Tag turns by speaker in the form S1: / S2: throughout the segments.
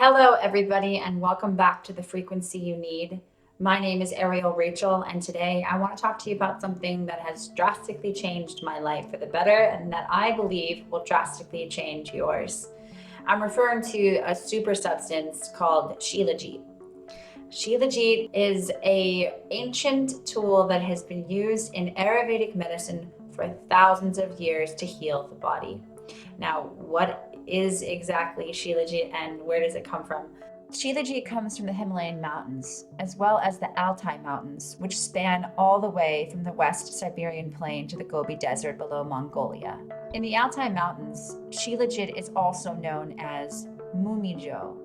S1: Hello, everybody, and welcome back to the Frequency You Need. My name is Ariel Rachel, and today I want to talk to you about something that has drastically changed my life for the better and that I believe will drastically change yours. I'm referring to a super substance called Shilajit. Shilajit is an ancient tool that has been used in Ayurvedic medicine for thousands of years to heal the body. Now, what is exactly Shilajit and where does it come from? Shilajit comes from the Himalayan mountains, as well as the Altai Mountains, which span all the way from the West Siberian plain to the Gobi Desert below Mongolia. In the Altai Mountains, Shilajit is also known as Mumijo,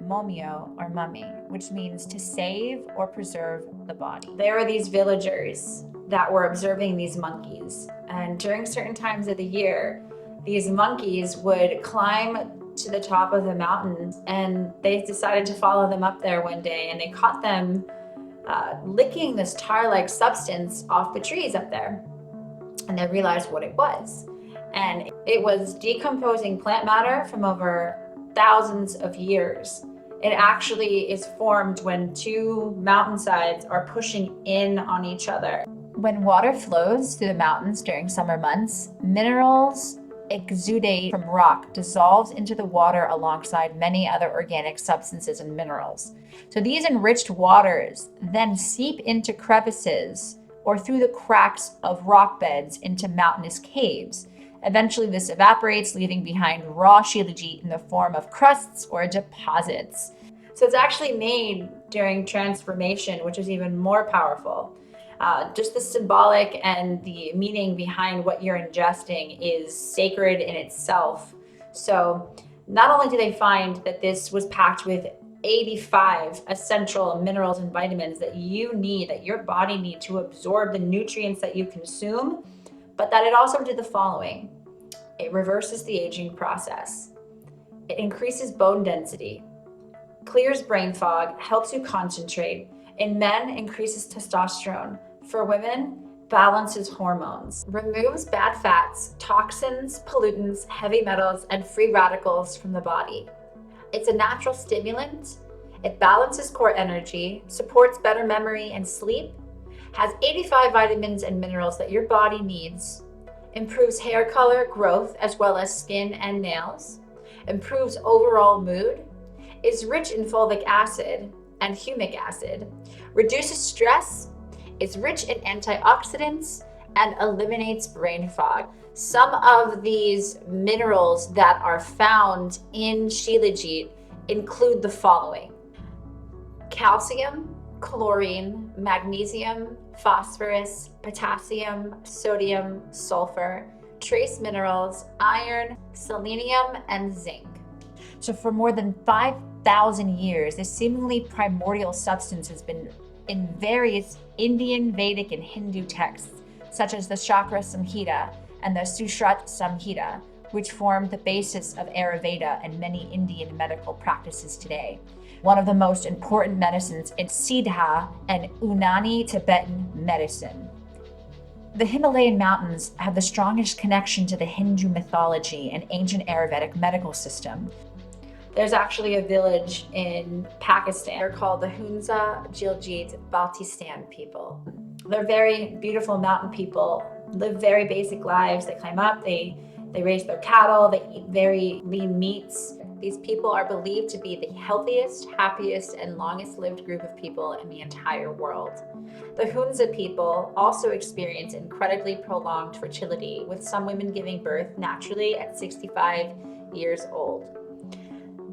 S1: Momio, or mummy, which means to save or preserve the body. There are these villagers that were observing these monkeys, and during certain times of the year, these monkeys would climb to the top of the mountain, and they decided to follow them up there one day, and they caught them licking this tar-like substance off the trees up there. And they realized what it was. And it was decomposing plant matter from over thousands of years. It actually is formed when two mountainsides are pushing in on each other. When water flows through the mountains during summer months, minerals exudate from rock dissolves into the water alongside many other organic substances and minerals. So these enriched waters then seep into crevices or through the cracks of rock beds into mountainous caves. Eventually this evaporates, leaving behind raw shilajit in the form of crusts or deposits. So it's actually made during transformation, which is even more powerful. Just the symbolic and the meaning behind what you're ingesting is sacred in itself. So not only do they find that this was packed with 85 essential minerals and vitamins that you need, that your body needs to absorb the nutrients that you consume, but that it also did the following. It reverses the aging process. It increases bone density, clears brain fog, helps you concentrate. In men, increases testosterone. For women, balances hormones, removes bad fats, toxins, pollutants, heavy metals, and free radicals from the body. It's a natural stimulant. It balances core energy, supports better memory and sleep, has 85 vitamins and minerals that your body needs, improves hair color, growth, as well as skin and nails, improves overall mood, is rich in fulvic acid and humic acid, reduces stress, is rich in antioxidants, and eliminates brain fog. Some of these minerals that are found in Shilajit include the following: calcium, chlorine, magnesium, phosphorus, potassium, sodium, sulfur, trace minerals, iron, selenium, and zinc. So for more than 5,000 years, this seemingly primordial substance has been in various Indian, Vedic, and Hindu texts, such as the Chakra Samhita and the Sushruta Samhita, which form the basis of Ayurveda and many Indian medical practices today. One of the most important medicines is Siddha and Unani Tibetan medicine. The Himalayan mountains have the strongest connection to the Hindu mythology and ancient Ayurvedic medical system. There's actually a village in Pakistan. They're called the Hunza Jiljit Baltistan people. They're very beautiful mountain people, live very basic lives. They climb up, they raise their cattle, they eat very lean meats. These people are believed to be the healthiest, happiest, and longest lived group of people in the entire world. The Hunza people also experience incredibly prolonged fertility, with some women giving birth naturally at 65 years old.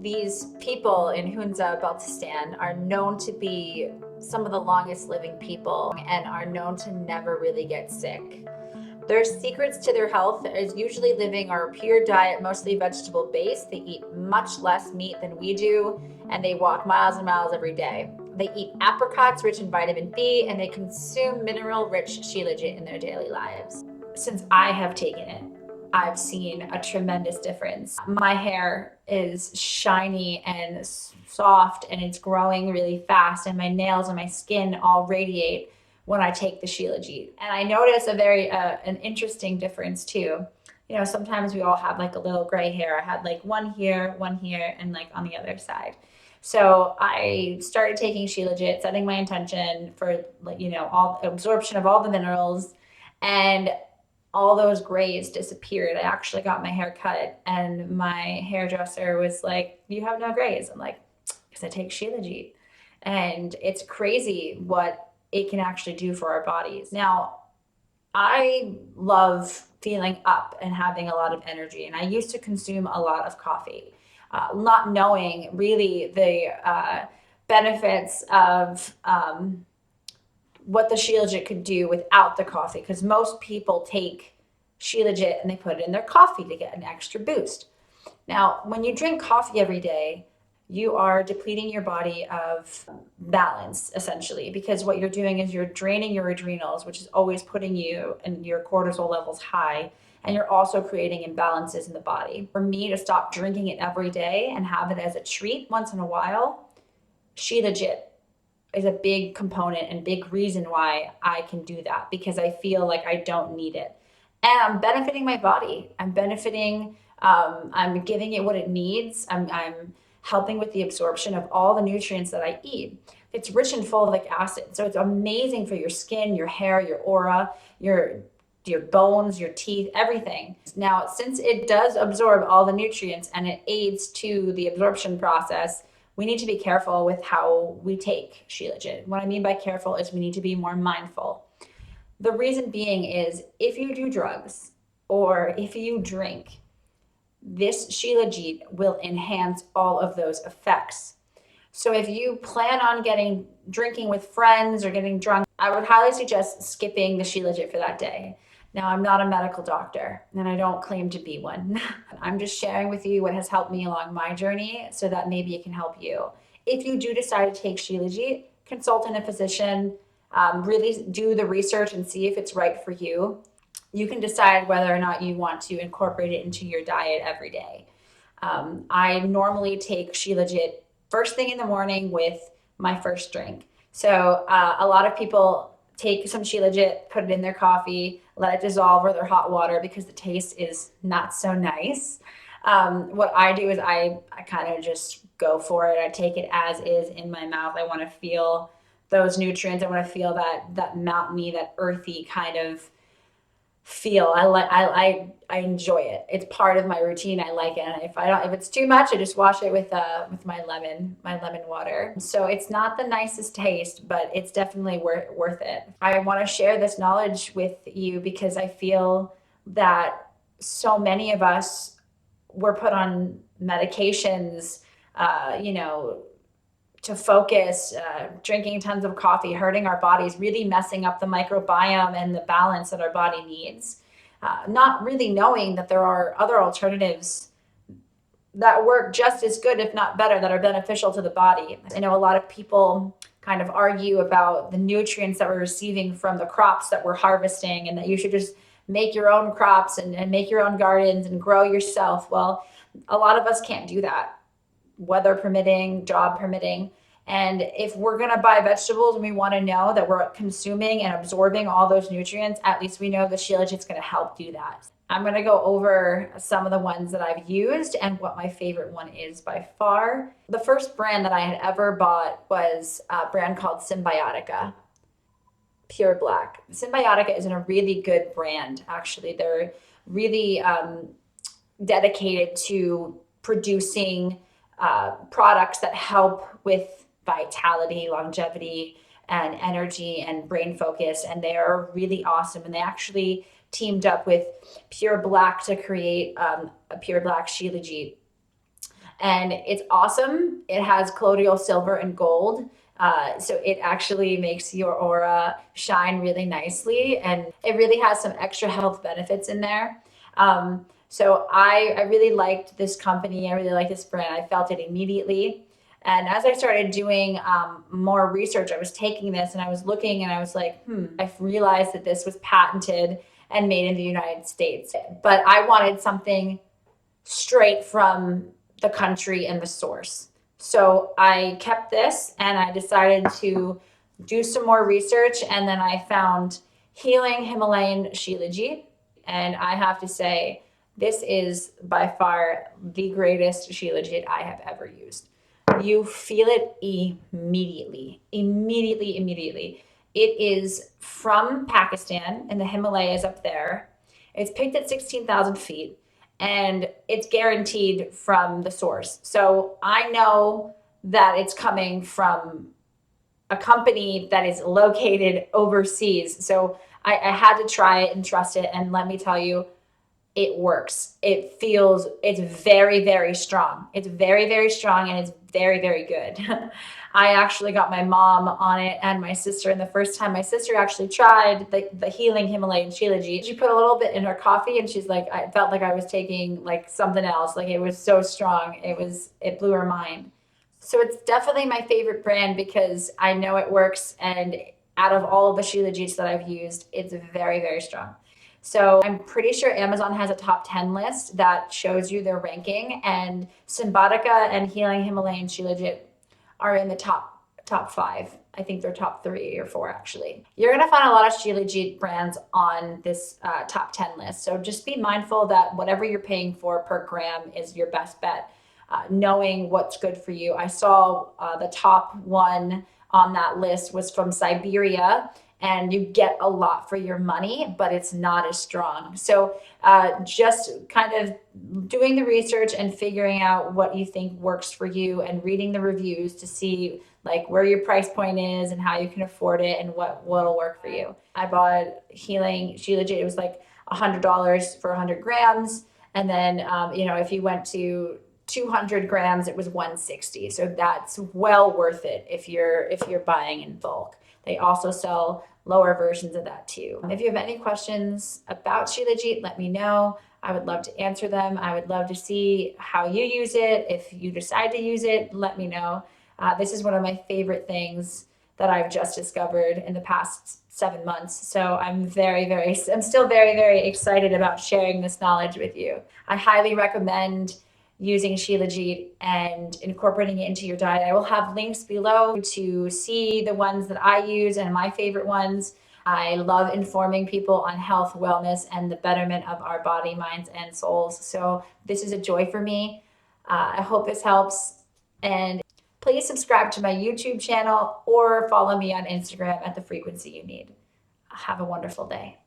S1: These people in Hunza, Baltistan are known to be some of the longest living people and are known to never really get sick. Their secrets to their health is usually living on a pure diet, mostly vegetable based. They eat much less meat than we do, and they walk miles and miles every day. They eat apricots rich in vitamin B, and they consume mineral-rich shilajit in their daily lives. Since I have taken it, I've seen a tremendous difference. My hair is shiny and soft, and it's growing really fast, and my nails and my skin all radiate when I take the Shilajit. And I notice an interesting difference too. sometimes we all have like a little gray hair. I had like one here, and like on the other side. So I started taking Shilajit, setting my intention for like, all absorption of all the minerals, and all those grays disappeared. I actually got my hair cut, and my hairdresser was like, "You have no grays." I'm like, "Because I take Shilajit." And it's crazy what it can actually do for our bodies. Now, I love feeling up and having a lot of energy, and I used to consume a lot of coffee, not knowing really the benefits of what the Shilajit could do without the coffee, because most people take Shilajit and they put it in their coffee to get an extra boost. Now, when you drink coffee every day, you are depleting your body of balance essentially, because what you're doing is you're draining your adrenals, which is always putting you and your cortisol levels high, and you're also creating imbalances in the body. For me to stop drinking it every day and have it as a treat once in a while, Shilajit is a big component and big reason why I can do that, because I feel like I don't need it. And I'm benefiting my body. I'm benefiting, I'm giving it what it needs. I'm helping with the absorption of all the nutrients that I eat. It's rich in folic acid. So it's amazing for your skin, your hair, your aura, your bones, your teeth, everything. Now, since it does absorb all the nutrients and it aids to the absorption process, we need to be careful with how we take Shilajit. What I mean by careful is we need to be more mindful. The reason being is if you do drugs or if you drink, this Shilajit will enhance all of those effects. So if you plan on drinking with friends or getting drunk, I would highly suggest skipping the Shilajit for that day. Now, I'm not a medical doctor and I don't claim to be one. I'm just sharing with you what has helped me along my journey so that maybe it can help you. If you do decide to take Shilajit, consult a physician, really do the research and see if it's right for you. You can decide whether or not you want to incorporate it into your diet every day. I normally take Shilajit first thing in the morning with my first drink. So a lot of people take some Shilajit, put it in their coffee, let it dissolve or their hot water because the taste is not so nice. What I do is I kind of just go for it. I take it as is in my mouth. I want to feel those nutrients. I want to feel that mountainy, that earthy kind of feel. I enjoy it. It's part of my routine. I like it. And if it's too much, I just wash it with my lemon water. So it's not the nicest taste, but it's definitely worth it. I want to share this knowledge with you because I feel that so many of us were put on medications, to focus, drinking tons of coffee, hurting our bodies, really messing up the microbiome and the balance that our body needs. Not really knowing that there are other alternatives that work just as good, if not better, that are beneficial to the body. I know a lot of people kind of argue about the nutrients that we're receiving from the crops that we're harvesting and that you should just make your own crops and make your own gardens and grow yourself. Well, a lot of us can't do that, weather permitting, job permitting. And if we're going to buy vegetables and we want to know that we're consuming and absorbing all those nutrients, at least we know the Shilajit's going to help do that. I'm going to go over some of the ones that I've used and what my favorite one is by far. The first brand that I had ever bought was a brand called Symbiotica. Pure Black. Symbiotica is in a really good brand, actually. They're really dedicated to producing products that help with vitality, longevity, and energy and brain focus. And they are really awesome. And they actually teamed up with Pure Black to create a Pure Black Shilajit. And it's awesome. It has colloidal silver and gold. So it actually makes your aura shine really nicely. And it really has some extra health benefits in there. So I really liked this company. I really liked this brand. I felt it immediately. And as I started doing more research, I was taking this and I was looking and I was like, I realized that this was patented and made in the United States. But I wanted something straight from the country and the source. So I kept this and I decided to do some more research. And then I found Healing Himalayan Shilajit. And I have to say, This is by far the greatest Shilajit I have ever used. You feel it immediately, immediately, immediately. It is from Pakistan in the Himalayas up there. It's picked at 16,000 feet and it's guaranteed from the source. So I know that it's coming from a company that is located overseas. So I had to try it and trust it. And let me tell you, it works. It's very, very strong. It's very, very strong and it's very, very good. I actually got my mom on it and my sister. And the first time my sister actually tried the healing Himalayan Shilajit, she put a little bit in her coffee and she's like, I felt like I was taking like something else. Like it was so strong. It blew her mind. So it's definitely my favorite brand because I know it works. And out of all of the Shilajits that I've used, it's very, very strong. So I'm pretty sure Amazon has a top 10 list that shows you their ranking, and Symbiotica and Healing Himalayan Shilajit are in the top five. I think they're top 3 or 4 actually. You're gonna find a lot of Shilajit brands on this top 10 list. So just be mindful that whatever you're paying for per gram is your best bet. Knowing what's good for you. I saw the top one on that list was from Siberia, and you get a lot for your money, but it's not as strong. So just kind of doing the research and figuring out what you think works for you and reading the reviews to see like where your price point is and how you can afford it and what'll work for you. I bought Healing Shilajit. It was like $100 for 100 grams. And then, if you went to 200 grams, it was 160. So that's well worth it if you're buying in bulk. They also sell lower versions of that too. If you have any questions about Shilajit, let me know. I would love to answer them. I would love to see how you use it. If you decide to use it, let me know. This is one of my favorite things that I've just discovered in the past 7 months. So I'm still very, very excited about sharing this knowledge with you. I highly recommend using Shilajit and incorporating it into your diet. I will have links below to see the ones that I use and my favorite ones. I love informing people on health, wellness, and the betterment of our body, minds, and souls. So this is a joy for me. I hope this helps. And please subscribe to my YouTube channel or follow me on Instagram at the frequency you need. Have a wonderful day.